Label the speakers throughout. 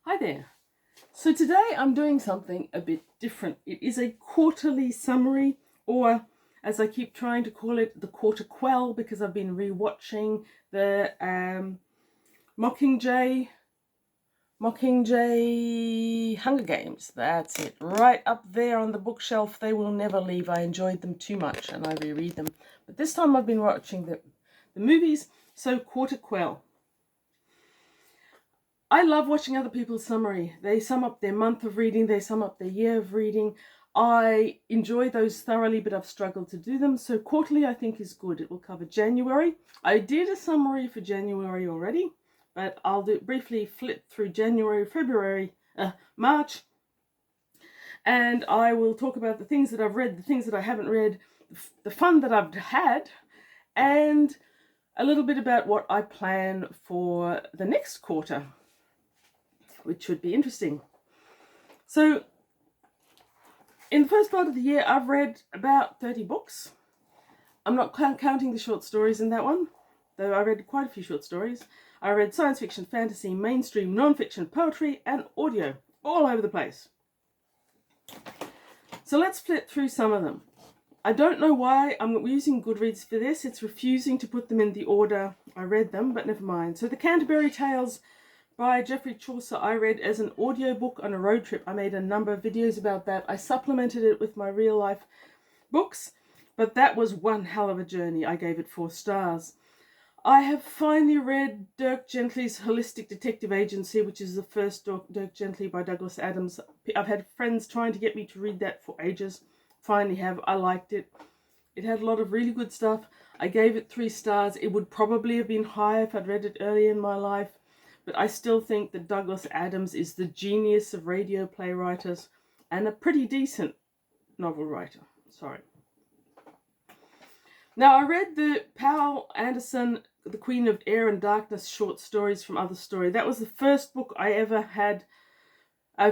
Speaker 1: Hi there. So today I'm doing something a bit different. It is a quarterly summary, or as I keep trying to call it, the Quarter Quell, because I've been rewatching the Mockingjay Hunger Games. That's it, right up there on the bookshelf. They will never leave. I enjoyed them too much and I reread them. But this time I've been watching the movies, so Quarter Quell. I love watching other people's summary. They sum up their month of reading, they sum up their year of reading. I enjoy those thoroughly, but I've struggled to do them. So quarterly I think is good. It will cover January. I did a summary for January already, but I'll briefly flip through January, February, March, and I will talk about the things that I've read, the things that I haven't read, the fun that I've had, and a little bit about what I plan for the next quarter, which should be interesting. So, in the first part of the year, I've read about 30 books. I'm not counting the short stories in that one, though I read quite a few short stories. I read science fiction, fantasy, mainstream, non-fiction, poetry, and audio, all over the place. So let's flip through some of them. I don't know why I'm using Goodreads for this. It's refusing to put them in the order I read them, but never mind. So the Canterbury Tales by Geoffrey Chaucer I read as an audiobook on a road trip. I made a number of videos about that. I supplemented it with my real life books, but that was one hell of a journey. I gave it 4 stars. I have finally read Dirk Gently's Holistic Detective Agency, which is the first Dirk Gently by Douglas Adams. I've had friends trying to get me to read that for ages. Finally have. I liked it. It had a lot of really good stuff. I gave it 3 stars. It would probably have been higher if I'd read it early in my life. But I still think that Douglas Adams is the genius of radio play writers and a pretty decent novel writer. Sorry. Now, I read the Powell Anderson, The Queen of Air and Darkness short stories from Other Story. That was the first book I ever had,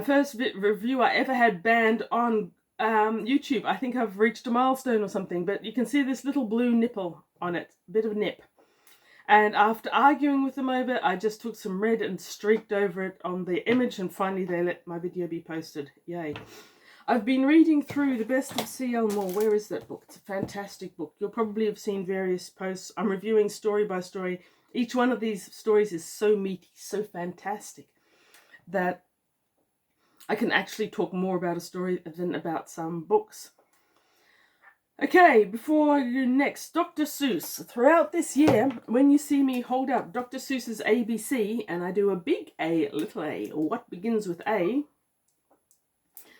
Speaker 1: first review I ever had banned on YouTube. I think I've reached a milestone or something, but you can see this little blue nipple on it, a bit of a nip. And after arguing with them over it, I just took some red and streaked over it on the image, and finally they let my video be posted. Yay. I've been reading through The Best of C.L. Moore. Where is that book? It's a fantastic book. You'll probably have seen various posts. I'm reviewing story by story. Each one of these stories is so meaty, so fantastic, that I can actually talk more about a story than about some books. Okay, before I do next, Dr. Seuss. Throughout this year, when you see me hold up Dr. Seuss's ABC, and I do a big A, little a, or what begins with A,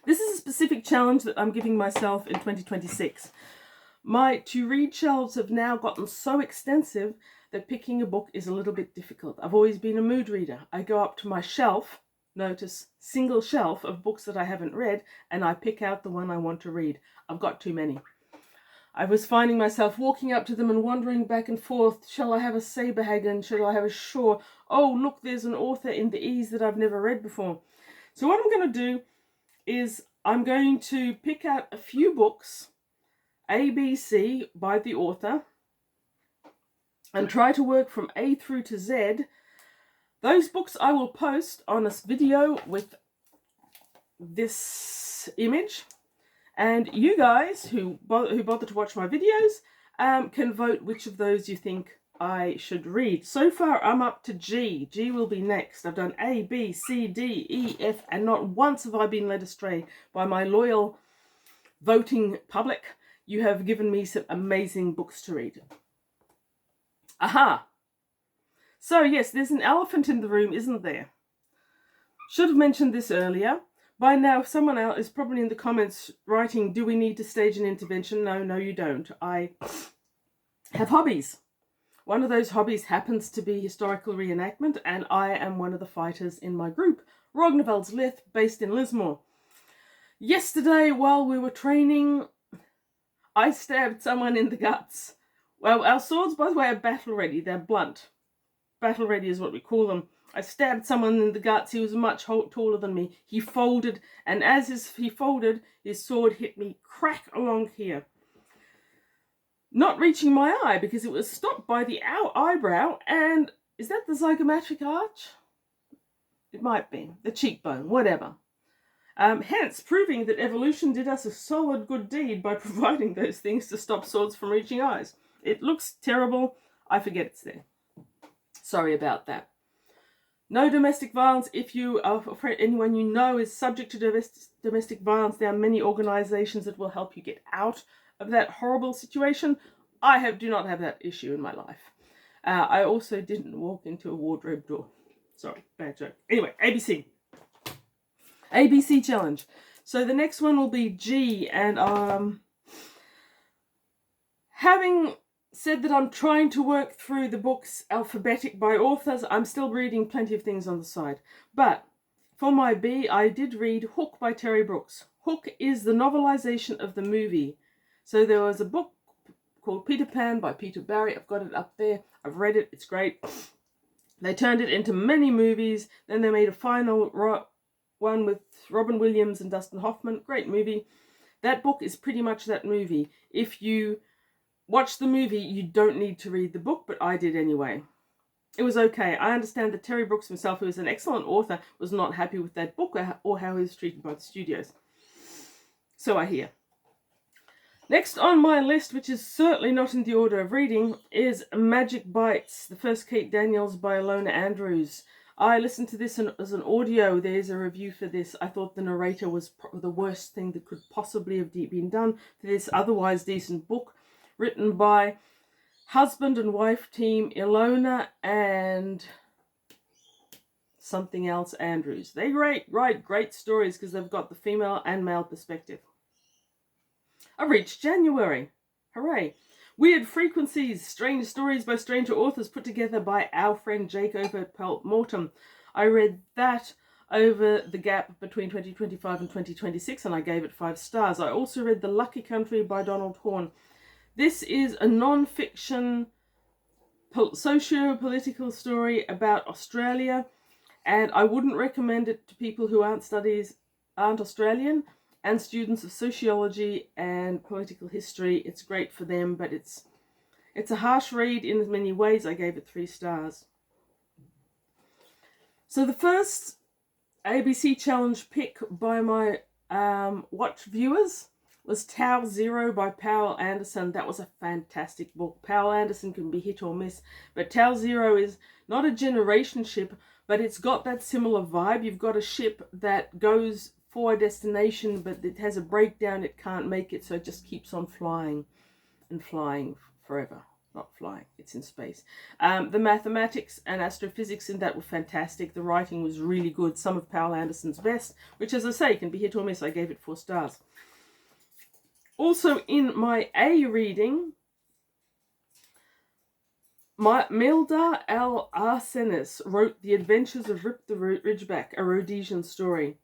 Speaker 1: this is a specific challenge that I'm giving myself in 2026. My to-read shelves have now gotten so extensive that picking a book is a little bit difficult. I've always been a mood reader. I go up to my shelf, notice, single shelf of books that I haven't read, and I pick out the one I want to read. I've got too many. I was finding myself walking up to them and wandering back and forth. Shall I have a Saberhagen? Shall I have a Shaw? Oh, look, there's an author in the E's that I've never read before. So what I'm going to do is I'm going to pick out a few books, A, B, C, by the author, and try to work from A through to Z. Those books I will post on this video with this image. And you guys who bother to watch my videos can vote which of those you think I should read. So far, I'm up to G. G will be next. I've done A, B, C, D, E, F, and not once have I been led astray by my loyal voting public. You have given me some amazing books to read. Aha! So yes, there's an elephant in the room, isn't there? Should have mentioned this earlier. By now, someone else is probably in the comments writing, do we need to stage an intervention? No, you don't. I have hobbies. One of those hobbies happens to be historical reenactment, and I am one of the fighters in my group, Rognvald's Lith, based in Lismore. Yesterday, while we were training, I stabbed someone in the guts. Well, our swords, by the way, are battle ready. They're blunt. Battle ready is what we call them. I stabbed someone in the guts. He was much taller than me. He folded, and as he folded, his sword hit me crack along here. Not reaching my eye because it was stopped by the eyebrow. And is that the zygomatic arch? It might be. The cheekbone, whatever. Hence, proving that evolution did us a solid good deed by providing those things to stop swords from reaching eyes. It looks terrible. I forget it's there. Sorry about that. No domestic violence. If you are afraid anyone you know is subject to domestic violence, there are many organizations that will help you get out of that horrible situation. I do not have that issue in my life. I also didn't walk into a wardrobe door. Sorry, bad joke. Anyway, ABC. ABC challenge. So the next one will be G, and having said that I'm trying to work through the books alphabetic by authors, I'm still reading plenty of things on the side. But for my B, I did read Hook by Terry Brooks. Hook is the novelization of the movie. So there was a book called Peter Pan by Peter Barry. I've got it up there. I've read it. It's great. They turned it into many movies. Then they made a final one with Robin Williams and Dustin Hoffman. Great movie. That book is pretty much that movie. If you watch the movie, you don't need to read the book, but I did anyway. It was okay. I understand that Terry Brooks himself, who is an excellent author, was not happy with that book or how he was treated by the studios. So I hear. Next on my list, which is certainly not in the order of reading, is Magic Bites, the first Kate Daniels by Ilona Andrews. I listened to this as an audio. There's a review for this. I thought the narrator was the worst thing that could possibly have been done for this otherwise decent book, written by husband and wife team Ilona and something else Andrews. They write great stories because they've got the female and male perspective. I reached January. Hooray. Weird Frequencies, Strange Stories by Stranger Authors, put together by our friend Jake over at Pelt Mortem. I read that over the gap between 2025 and 2026, and I gave it 5 stars. I also read The Lucky Country by Donald Horn. This is a non-fiction socio-political story about Australia, and I wouldn't recommend it to people who aren't Australian, and students of sociology and political history. It's great for them, but it's a harsh read in many ways. I gave it 3 stars. So the first ABC Challenge pick by my watch viewers was Tau Zero by Powell Anderson. That was a fantastic book. Powell Anderson can be hit or miss, but Tau Zero is not a generation ship, but it's got that similar vibe. You've got a ship that goes for a destination, but it has a breakdown, it can't make it, so it just keeps on flying and flying forever. Not flying, it's in space. The mathematics and astrophysics in that were fantastic. The writing was really good, some of Powell Anderson's best, which, as I say, can be hit or miss. I gave it 4 stars. Also in my A reading, Milda L. Arsenis wrote The Adventures of Rip the Ridgeback, a Rhodesian story.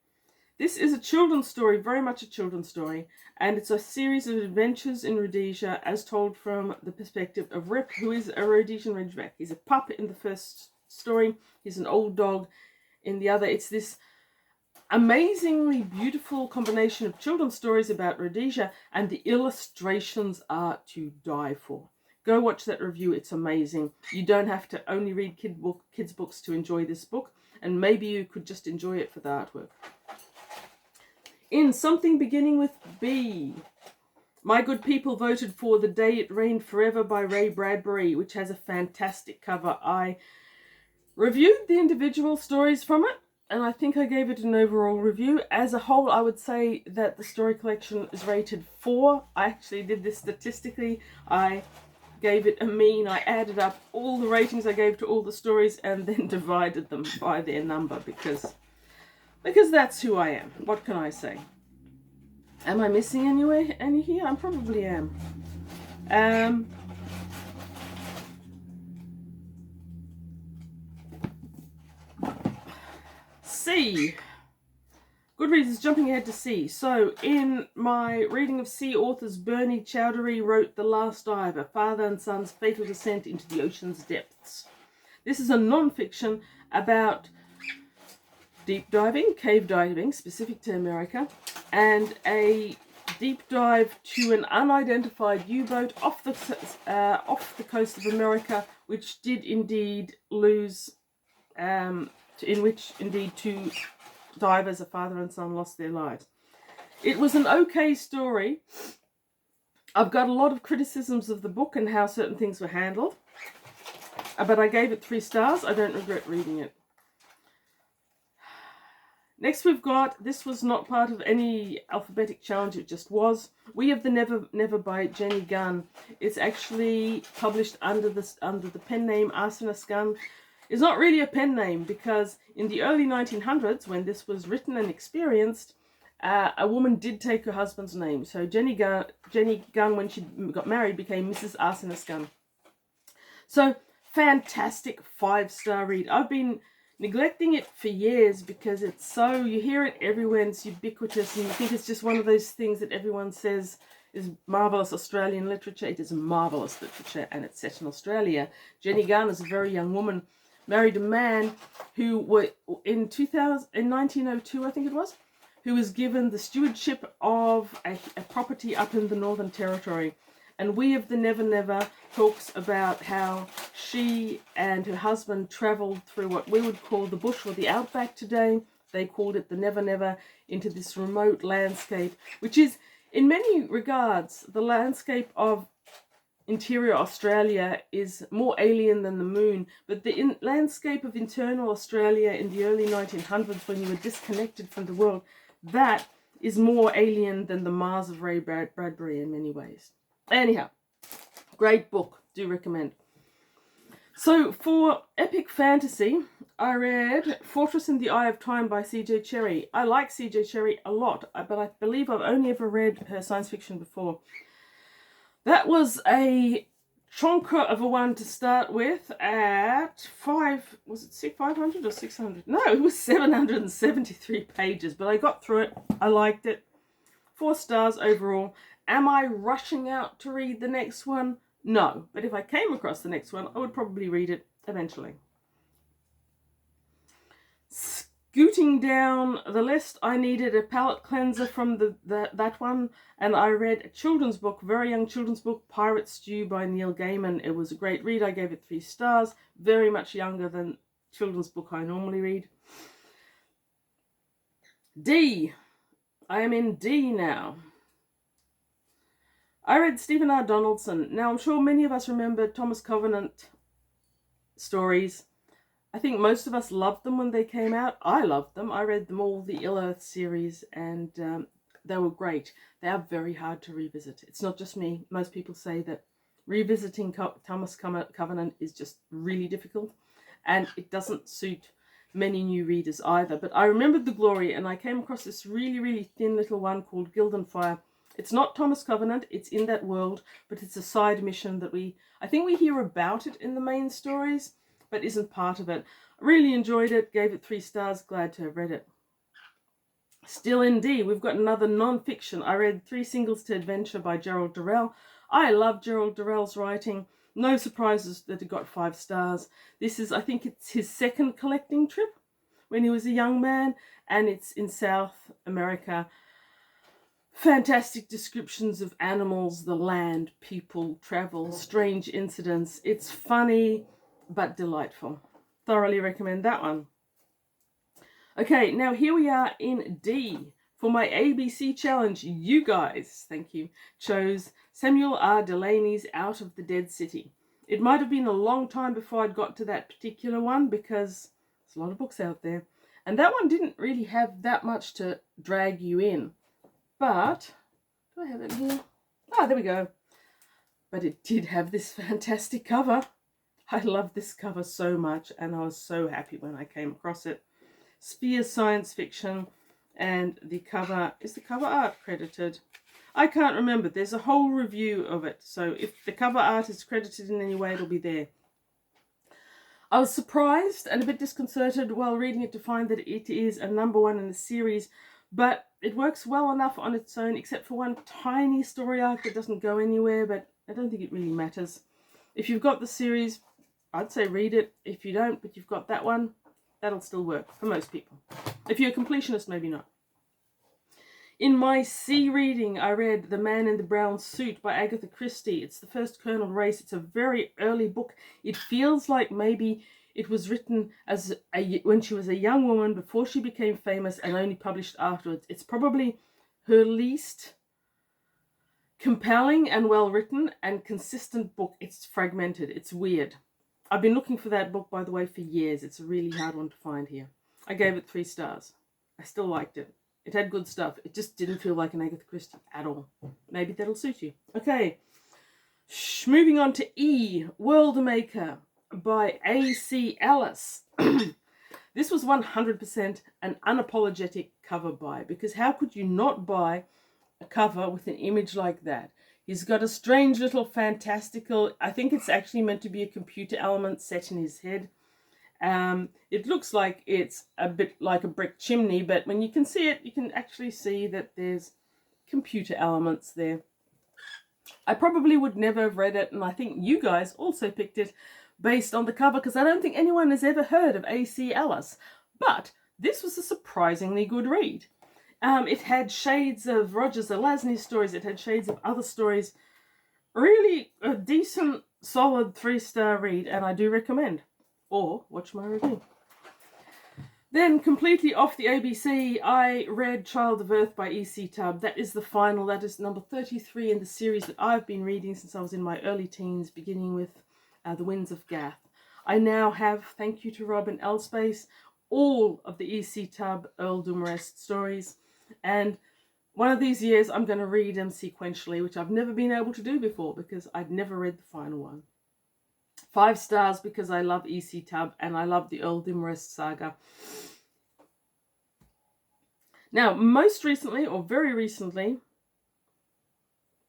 Speaker 1: This is a children's story, very much a children's story, and it's a series of adventures in Rhodesia as told from the perspective of Rip, who is a Rhodesian Ridgeback. He's a pup in the first story, he's an old dog in the other. It's this amazingly beautiful combination of children's stories about Rhodesia, and the illustrations are to die for. Go watch that review, it's amazing. You don't have to only read kids' books to enjoy this book, and maybe you could just enjoy it for the artwork. In Something Beginning with B, my good people voted for The Day It Rained Forever by Ray Bradbury, which has a fantastic cover. I reviewed the individual stories from it, and I think I gave it an overall review. As a whole, I would say that the story collection is rated 4. I actually did this statistically. I gave it a mean. I added up all the ratings I gave to all the stories and then divided them by their number because that's who I am. What can I say? Am I missing any here? I probably am. C. Goodreads is jumping ahead to C. So, in my reading of C, authors Bernie Chowdhury wrote The Last Diver, Father and Son's Fatal Descent into the Ocean's Depths. This is a non-fiction about deep diving, cave diving, specific to America, and a deep dive to an unidentified U-boat off the coast of America, which did indeed lose to in which indeed two divers, a father and son, lost their lives. It was an okay story. I've got a lot of criticisms of the book and how certain things were handled, but I gave it 3 stars. I don't regret reading it. Next we've got, this was not part of any alphabetic challenge, it just was, We of the Never by Jenny Gunn. It's actually published under the pen name Arsenis Gunn. It's not really a pen name because in the early 1900s, when this was written and experienced, a woman did take her husband's name. So Jenny Gunn, when she got married, became Mrs. Arsenis Gunn. So fantastic 5-star read. I've been neglecting it for years because it's so, you hear it everywhere and it's ubiquitous and you think it's just one of those things that everyone says is marvellous Australian literature. It is marvellous literature and it's set in Australia. Jenny Gunn is a very young woman, married a man who in 1902, I think it was, who was given the stewardship of a property up in the Northern Territory. And We of the Never talks about how she and her husband travelled through what we would call the bush or the outback today. They called it the Never, into this remote landscape, which is, in many regards, the landscape of interior Australia is more alien than the moon. But the landscape of internal Australia in the early 1900s, when you were disconnected from the world, that is more alien than the Mars of Ray Bradbury in many ways. Anyhow, great book, do recommend. So for epic fantasy, I read Fortress in the Eye of Time by C.J. Cherryh. I like C.J. Cherryh a lot, but I believe I've only ever read her science fiction before. That was a chonker of a one to start with at 500 or 600? No, it was 773 pages, but I got through it. I liked it. 4 stars overall. Am I rushing out to read the next one? No, but if I came across the next one, I would probably read it eventually. Scooting down the list, I needed a palate cleanser from that one, and I read a children's book, very young children's book, Pirate Stew by Neil Gaiman. It was a great read. I gave it 3 stars, very much younger than children's book I normally read. D. I am in D now. I read Stephen R. Donaldson. Now, I'm sure many of us remember Thomas Covenant stories. I think most of us loved them when they came out. I loved them. I read them all, the Ill Earth series, and they were great. They are very hard to revisit. It's not just me. Most people say that revisiting Thomas Covenant is just really difficult, and it doesn't suit many new readers either. But I remembered the glory, and I came across this really, really thin little one called Gildenfire. It's not Thomas Covenant, it's in that world, but it's a side mission that I think we hear about it in the main stories, but isn't part of it. I really enjoyed it, gave it 3 stars, glad to have read it. Still in D, we've got another non-fiction. I read 3 Singles to Adventure by Gerald Durrell. I love Gerald Durrell's writing. No surprises that it got 5 stars. This is, I think it's his 2nd collecting trip when he was a young man, and it's in South America. Fantastic descriptions of animals, the land, people, travel, strange incidents. It's funny but delightful. Thoroughly recommend that one. Okay, now here we are in D. For my ABC challenge, you guys, thank you, chose Samuel R. Delaney's Out of the Dead City. It might have been a long time before I'd got to that particular one because there's a lot of books out there. And that one didn't really have that much to drag you in. But, do I have it here? Ah, there we go. But it did have this fantastic cover. I love this cover so much, and I was so happy when I came across it. Spears Science Fiction, and the cover, is the cover art credited? I can't remember. There's a whole review of it, so if the cover art is credited in any way, it'll be there. I was surprised and a bit disconcerted while reading it to find that it is a #1 in the series, but it works well enough on its own, except for one tiny story arc that doesn't go anywhere, but I don't think it really matters. If you've got the series, I'd say read it. If you don't, but you've got that one, that'll still work for most people. If you're a completionist, maybe not. In my C reading, I read The Man in the Brown Suit by Agatha Christie. It's the first Colonel Race. It's a very early book. It feels like maybe It was written when she was a young woman before she became famous and only published afterwards. It's probably her least compelling and well written and consistent book. It's fragmented. It's weird. I've been looking for that book, by the way, for years. It's a really hard one to find here. I gave it 3 stars. I still liked it. It had good stuff. It just didn't feel like an Agatha Christie at all. Maybe that'll suit you. Okay. Moving on to E, World Maker by A.C. Ellis. This was 100% an unapologetic cover buy, because how could you not buy a cover with an image like that? He's got a strange little fantastical, I think it's actually meant to be a computer element set in his head. It looks like it's a bit like a brick chimney, but when you can see it, you can actually see that there's computer elements there. I probably would never have read it, and I think you guys also picked it based on the cover, because I don't think anyone has ever heard of A.C. Ellis. But this was a surprisingly good read. It had shades of Roger Zelazny stories. It had shades of other stories. Really a decent, solid 3-star read, and I do recommend. Or watch my review. Then, completely off the ABC, I read Child of Earth by E.C. Tubb. That is the final. That is number 33 in the series that I've been reading since I was in my early teens, beginning with The Winds of Gath. I now have, thank you to Rob and Elspace, all of the E.C. Tubb Earl Dumarest stories. And one of these years I'm going to read them sequentially, which I've never been able to do before because I'd never read the final one. 5 stars because I love E.C. Tubb and I love the Earl Dumarest saga. Now, most recently, or very recently,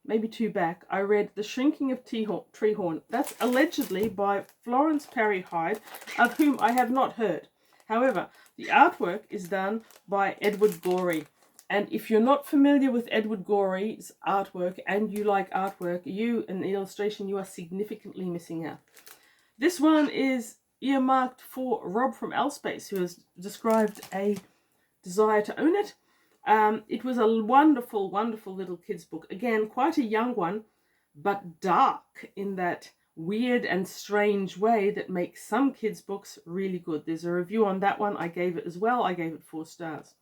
Speaker 1: maybe 2 back, I read The Shrinking of Treehorn. That's allegedly by Florence Perry Hyde, of whom I have not heard. However, the artwork is done by Edward Gorey. And if you're not familiar with Edward Gorey's artwork and you like artwork, you and the illustration, you are significantly missing out. This one is earmarked for Rob from Elspace, who has described a desire to own it. It was a wonderful, wonderful little kids book. Again, quite a young one, but dark in that weird and strange way that makes some kids books really good. There's a review on that one. I gave it as well. I gave it 4 stars.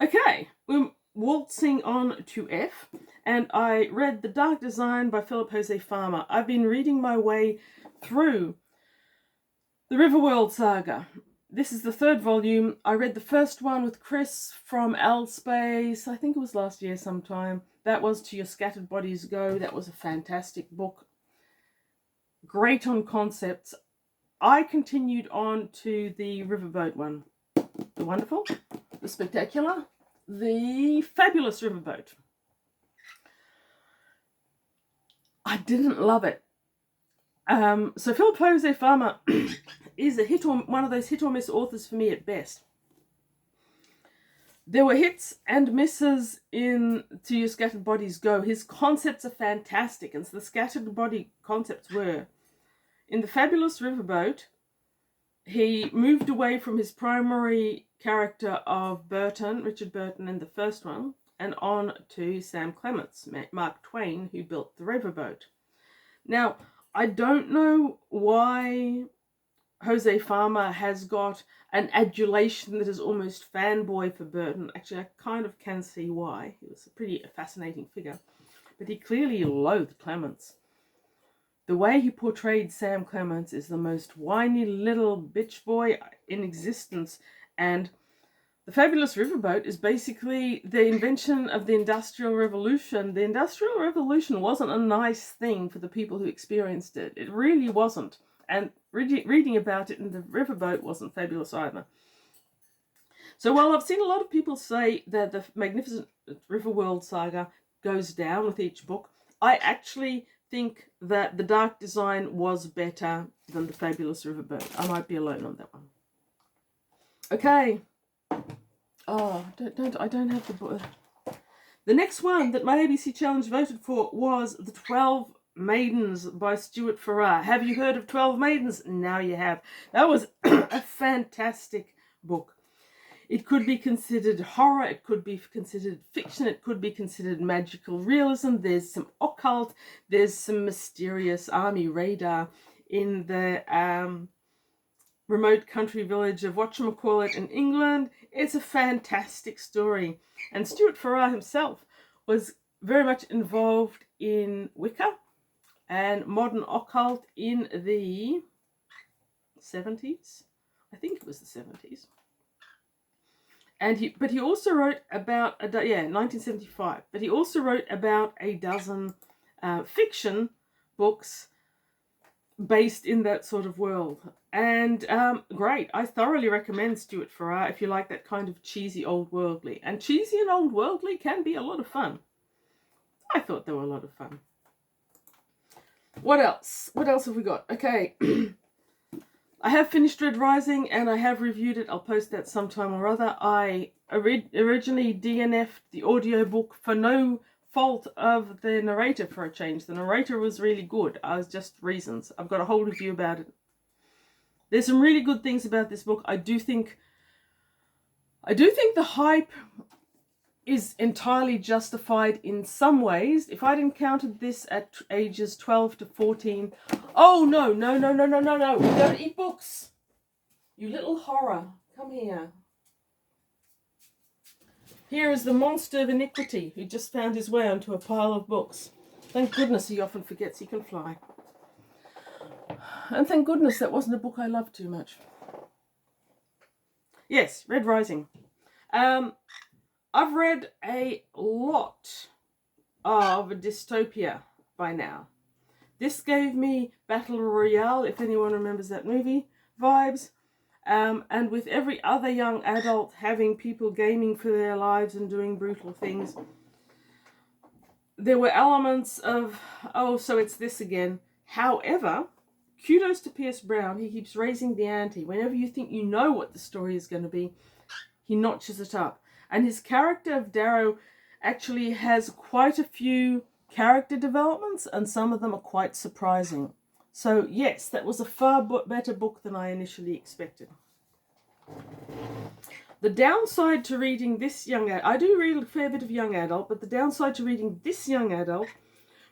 Speaker 1: Okay, we're waltzing on to F, and I read The Dark Design by Philip Jose Farmer. I've been reading my way through the Riverworld saga. This is the 3rd volume. I read the first one with Chris from Elspace. I think it was last year sometime. That was To Your Scattered Bodies Go. That was a fantastic book. Great on concepts. I continued on to the Riverboat one. The wonderful, the spectacular, the fabulous Riverboat. I didn't love it. So Philip Jose Farmer is one of those hit or miss authors for me at best. There were hits and misses in To Your Scattered Bodies Go. His concepts are fantastic, and so the scattered body concepts were. In the fabulous Riverboat, he moved away from his primary character of Richard Burton in the first one, and on to Sam Clements, Mark Twain, who built the Riverboat. Now, I don't know why Jose Farmer has got an adulation that is almost fanboy for Burton. Actually, I kind of can see why. He was a pretty fascinating figure. But he clearly loathed Clements. The way he portrayed Sam Clements is the most whiny little bitch boy in existence. And the fabulous Riverboat is basically the invention of the Industrial Revolution. The Industrial Revolution wasn't a nice thing for the people who experienced it. It really wasn't. And reading about it in the Riverboat wasn't fabulous either. So while I've seen a lot of people say that the Magnificent Riverworld saga goes down with each book, I actually think that The Dark Design was better than the fabulous Riverboat. I might be alone on that one. Okay. Oh, I don't have the book. The next one that my ABC Challenge voted for was The 12 Maidens by Stuart Farrar. Have you heard of 12 Maidens? Now you have. That was a fantastic book. It could be considered horror, it could be considered fiction, it could be considered magical realism. There's some occult, there's some mysterious army radar. in the remote country village of whatchamacallit in England. It's a fantastic story. And Stuart Farrar himself was very much involved in Wicca and modern occult in the 70s. I think it was the 70s. But he also wrote about 1975. But he also wrote about a dozen fiction books based in that sort of world. And great. I thoroughly recommend Stuart Farrar if you like that kind of cheesy old worldly. And cheesy and old worldly can be a lot of fun. I thought they were a lot of fun. What else? What else have we got? Okay. I have finished Red Rising and I have reviewed it. I'll post that sometime or other. I originally DNF'd the audiobook for no fault of the narrator for a change. The narrator was really good. I was just reasons. I've got a whole review about it. There's some really good things about this book. I do think the hype is entirely justified in some ways. If I'd encountered this at ages 12 to 14... Oh, no. We don't eat books. You little horror. Come here. Here is the monster of iniquity who just found his way onto a pile of books. Thank goodness he often forgets he can fly. And thank goodness that wasn't a book I loved too much. Yes, Red Rising. I've read a lot of dystopia by now. This gave me Battle Royale, if anyone remembers that movie, vibes. And with every other young adult having people gaming for their lives and doing brutal things, there were elements of, oh, so it's this again. However, kudos to Pierce Brown. He keeps raising the ante. Whenever you think you know what the story is going to be, he notches it up. And his character of Darrow actually has quite a few character developments, and some of them are quite surprising. So yes, that was a far better book than I initially expected. The downside to reading this I do read a fair bit of young adult, but the downside to reading this young adult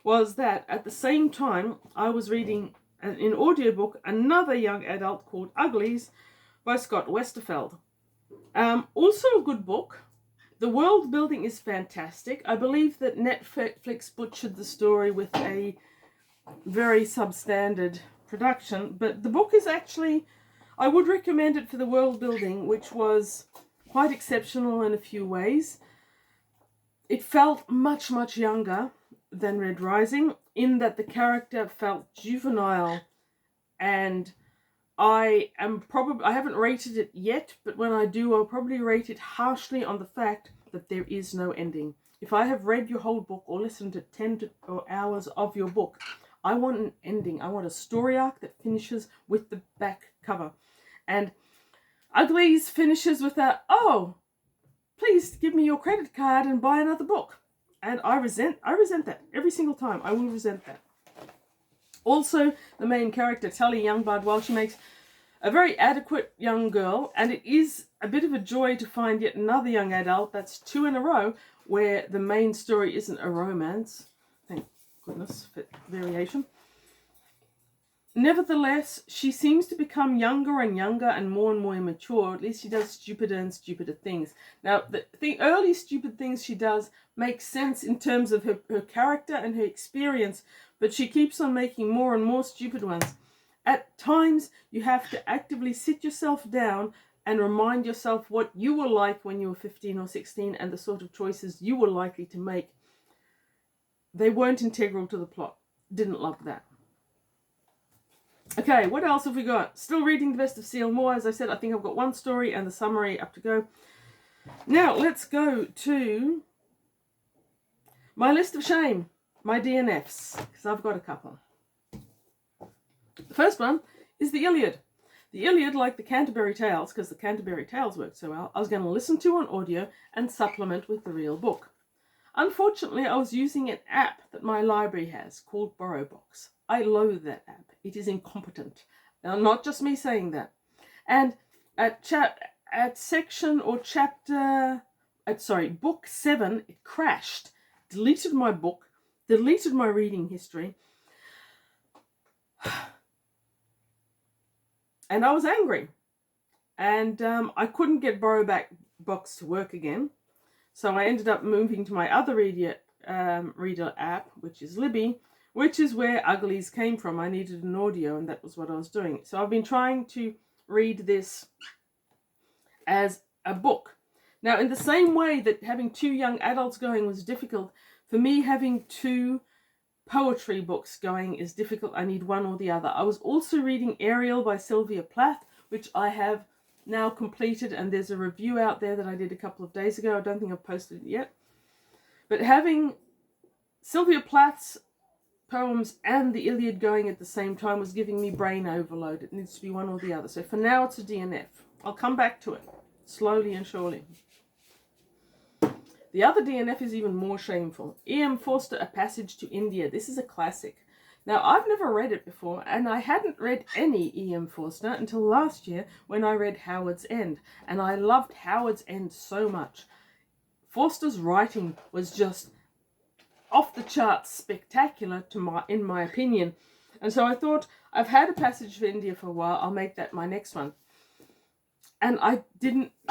Speaker 1: was that at the same time I was reading in audiobook another young adult called Uglies by Scott Westerfeld. Also a good book. The world building is fantastic. I believe that Netflix butchered the story with a very substandard production, but the book is actually, I would recommend it for the world building, which was quite exceptional in a few ways. It felt much, much younger than Red Rising, in that the character felt juvenile, and I haven't rated it yet, but when I do, I'll probably rate it harshly on the fact that there is no ending. If I have read your whole book or listened to 10 hours of your book, I want an ending. I want a story arc that finishes with the back cover. And Uglies finishes with a, oh, please give me your credit card and buy another book. And I resent that every single time. I will resent that. Also, the main character, Tally Youngblood, while she makes a very adequate young girl, and it is a bit of a joy to find yet another young adult, that's 2 in a row, where the main story isn't a romance. Thank goodness for variation. Nevertheless, she seems to become younger and younger and more immature. At least she does stupider and stupider things. Now, the early stupid things she does make sense in terms of her character and her experience, but she keeps on making more and more stupid ones. At times, you have to actively sit yourself down and remind yourself what you were like when you were 15 or 16 and the sort of choices you were likely to make. They weren't integral to the plot. Didn't love that. Okay, what else have we got? Still reading The Best of Seal Moore. As I said, I think I've got one story and the summary up to go. Now, let's go to my list of shame, my DNFs, because I've got a couple. The first one is the Iliad. The Iliad, like the Canterbury Tales, because the Canterbury Tales worked so well, I was going to listen to on audio and supplement with the real book. Unfortunately, I was using an app that my library has called BorrowBox. I loathe that app. It is incompetent. Now, not just me saying that. And at book 7, it crashed, deleted my book, deleted my reading history. And I was angry. And I couldn't get Borrow Back Box to work again. So I ended up moving to my other reader app, which is Libby, which is where Uglies came from. I needed an audio, and that was what I was doing. So I've been trying to read this as a book. Now, in the same way that having 2 young adults going was difficult, for me having 2 poetry books going is difficult. I need one or the other. I was also reading Ariel by Sylvia Plath, which I have now completed, and there's a review out there that I did a couple of days ago. I don't think I've posted it yet. But having Sylvia Plath's poems and the Iliad going at the same time was giving me brain overload. It needs to be one or the other. So for now it's a DNF. I'll come back to it slowly and surely. The other DNF is even more shameful. E.M. Forster, A Passage to India. This is a classic. Now, I've never read it before, and I hadn't read any E.M. Forster until last year when I read Howard's End, and I loved Howard's End so much. Forster's writing was just off the charts spectacular in my opinion, and so I thought, I've had A Passage for India for a while, I'll make that my next one. And I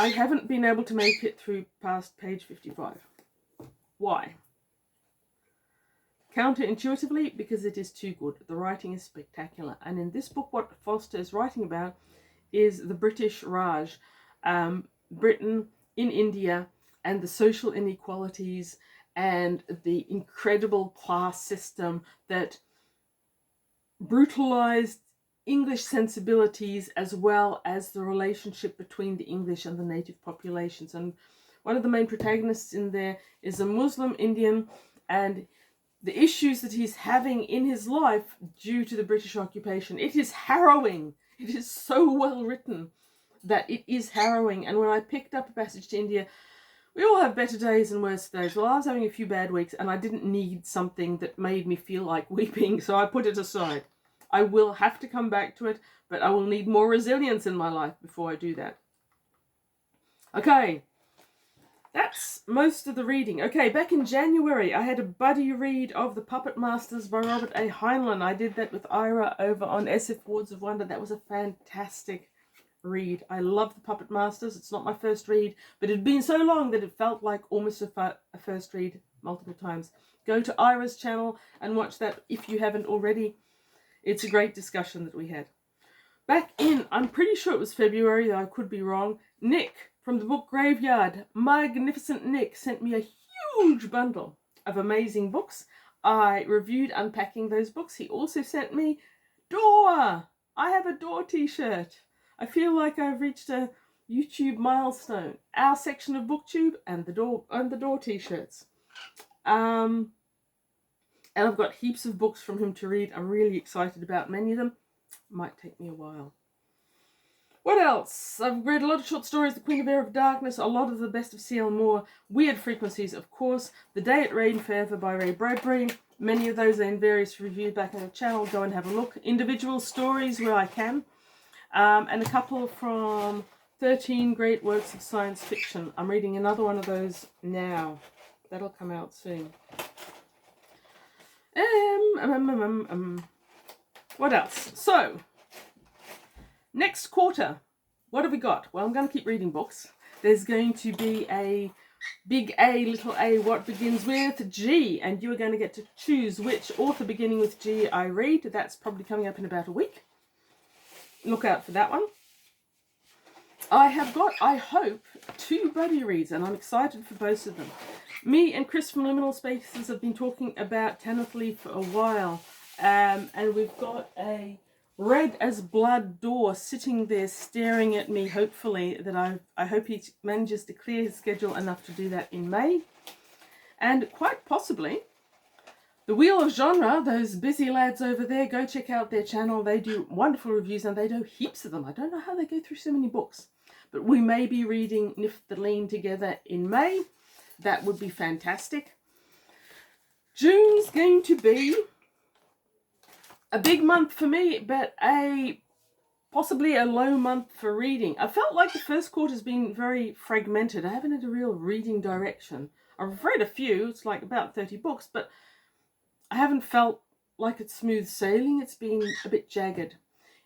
Speaker 1: haven't been able to make it through past page 55. Why? Counterintuitively, because it is too good. The writing is spectacular. And in this book, what Forster is writing about is the British Raj, Britain in India, and the social inequalities and the incredible class system that brutalized English sensibilities, as well as the relationship between the English and the native populations. And one of the main protagonists in there is a Muslim Indian, and the issues that he's having in his life due to the British occupation. It is harrowing. It is so well written that it is harrowing. And when I picked up A Passage to India, we all have better days and worse days. Well, I was having a few bad weeks, and I didn't need something that made me feel like weeping, so I put it aside. I will have to come back to it, but I will need more resilience in my life before I do that. Okay, that's most of the reading. Okay, back in January, I had a buddy read of The Puppet Masters by Robert A. Heinlein. I did that with Ira over on SF Wards of Wonder. That was a fantastic read. I love The Puppet Masters. It's not my first read, but it had been so long that it felt like almost a first read multiple times. Go to Ira's channel and watch that if you haven't already. It's a great discussion that we had. Back in, I'm pretty sure it was February, though I could be wrong, Nick from the book Graveyard, Magnificent Nick, sent me a huge bundle of amazing books. I reviewed unpacking those books. He also sent me Door. I have a Door t-shirt. I feel like I've reached a YouTube milestone. Our section of BookTube and the Door t-shirts. And I've got heaps of books from him to read. I'm really excited about many of them. Might take me a while. What else? I've read a lot of short stories. The Queen of Air of Darkness, a lot of the best of C.L. Moore, Weird Frequencies, of course, The Day It Rained Forever by Ray Bradbury. Many of those are in various reviews back on the channel. Go and have a look. Individual stories where I can. And a couple from 13 Great Works of Science Fiction. I'm reading another one of those now. That'll come out soon. What else? So, next quarter, what have we got? Well, I'm going to keep reading books. There's going to be a big A, little a, what begins with G, and you are going to get to choose which author beginning with G I read. That's probably coming up in about a week. Look out for that one. I have got, I hope, 2 buddy reads, and I'm excited for both of them. Me and Chris from Liminal Spaces have been talking about Tanith for a while, and we've got a red as blood Door sitting there staring at me, hopefully, that I hope he manages to clear his schedule enough to do that in May. And quite possibly, The Wheel of Genre, those busy lads over there, go check out their channel. They do wonderful reviews, and they do heaps of them. I don't know how they go through so many books, but we may be reading Niftaleen together in May. That would be fantastic. June's going to be a big month for me, but possibly a low month for reading. I felt like the first quarter's been very fragmented. I haven't had a real reading direction. I've read a few, it's like about 30 books, but I haven't felt like it's smooth sailing. It's been a bit jagged.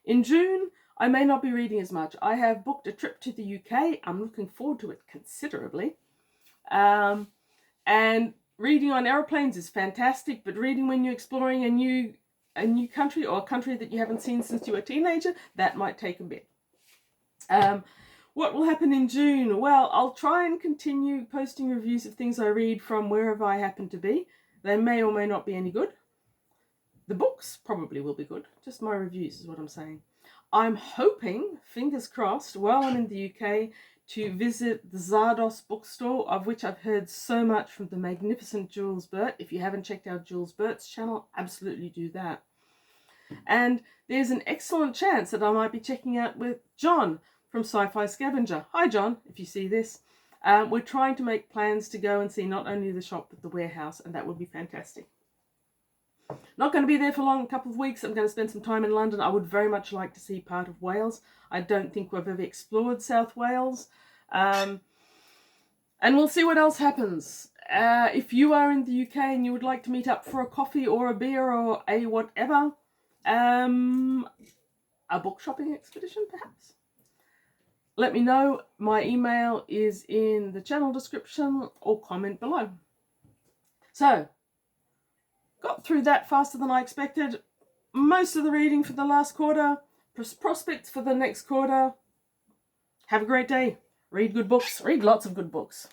Speaker 1: In June, I may not be reading as much. I have booked a trip to the UK. I'm looking forward to it considerably. And reading on aeroplanes is fantastic, but reading when you're exploring a new country, or a country that you haven't seen since you were a teenager, that might take a bit. What will happen in June? Well, I'll try and continue posting reviews of things I read from wherever I happen to be. They may or may not be any good. The books probably will be good. Just my reviews is what I'm saying. I'm hoping, fingers crossed, while I'm in the UK, to visit the Zardos bookstore, of which I've heard so much from the magnificent Jules Burt. If you haven't checked out Jules Burt's channel, absolutely do that. And there's an excellent chance that I might be checking out with John from Sci-Fi Scavenger. Hi John, if you see this. We're trying to make plans to go and see not only the shop but the warehouse, and that would be fantastic. Not going to be there for long, a couple of weeks. I'm going to spend some time in London. I would very much like to see part of Wales. I don't think we've ever explored South Wales. And we'll see what else happens. If you are in the UK and you would like to meet up for a coffee or a beer or a whatever, a book shopping expedition perhaps, let me know. My email is in the channel description or comment below. So, got through that faster than I expected. Most of the reading for the last quarter. Prospects for the next quarter. Have a great day. Read good books. Read lots of good books.